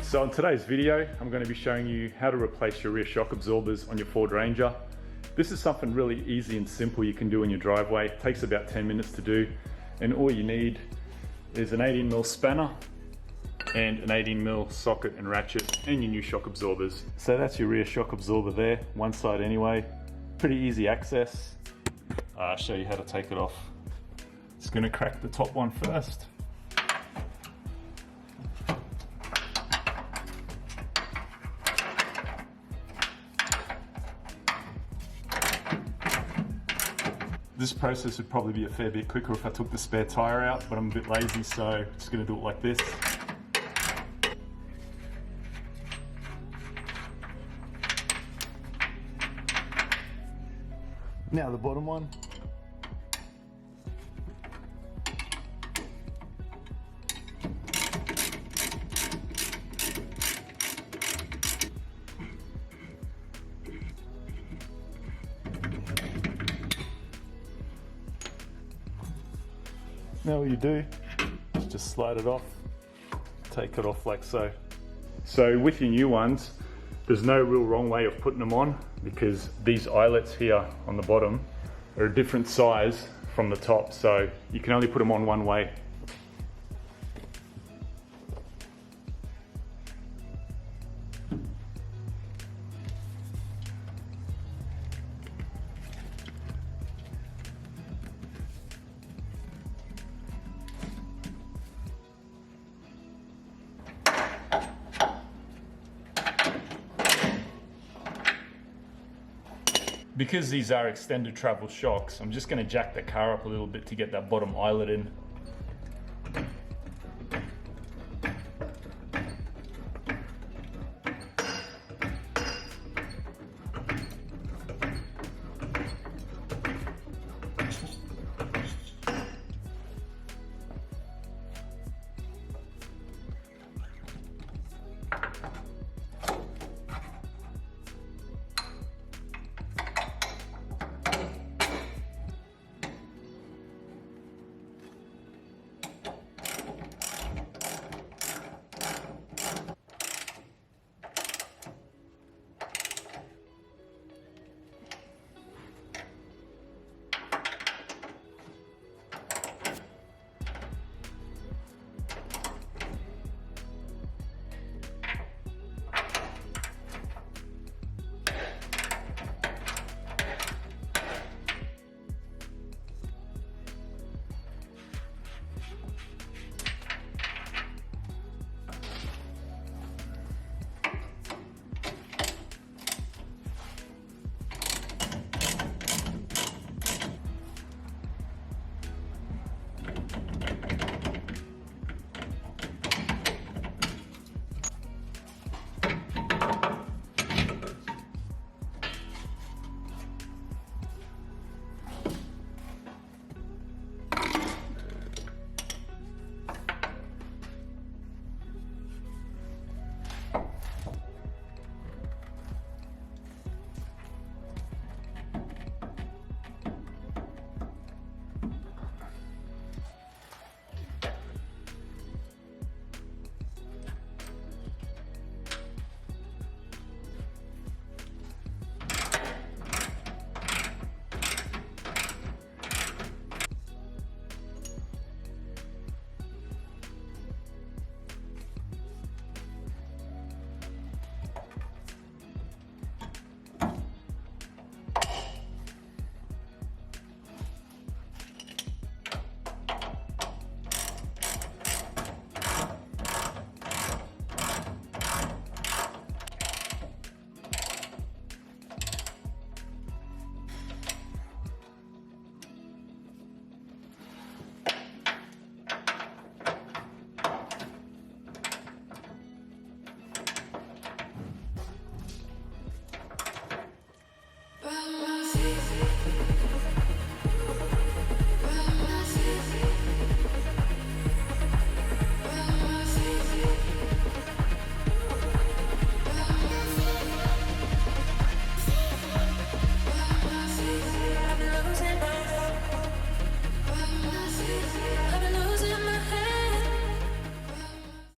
So in today's video, I'm going to be showing you how to replace your rear shock absorbers on your Ford Ranger. This is something really easy and simple you can do in your driveway. It takes about 10 minutes to do, and all you need is an 18mm spanner and an 18mm socket and ratchet and your new shock absorbers. So that's your rear shock absorber there, one side anyway. Pretty easy access. I'll show you how to take it off. Just going to crack the top one first. This process would probably be a fair bit quicker if I took the spare tire out, but I'm a bit lazy, so I'm just going to do it like this. Now the bottom one. Now what you do is just slide it off, take it off like so. So with your new ones, there's no real wrong way of putting them on, because these eyelets here on the bottom are a different size from the top, so you can only put them on one way. Because these are extended travel shocks, I'm just going to jack the car up a little bit to get that bottom eyelet in.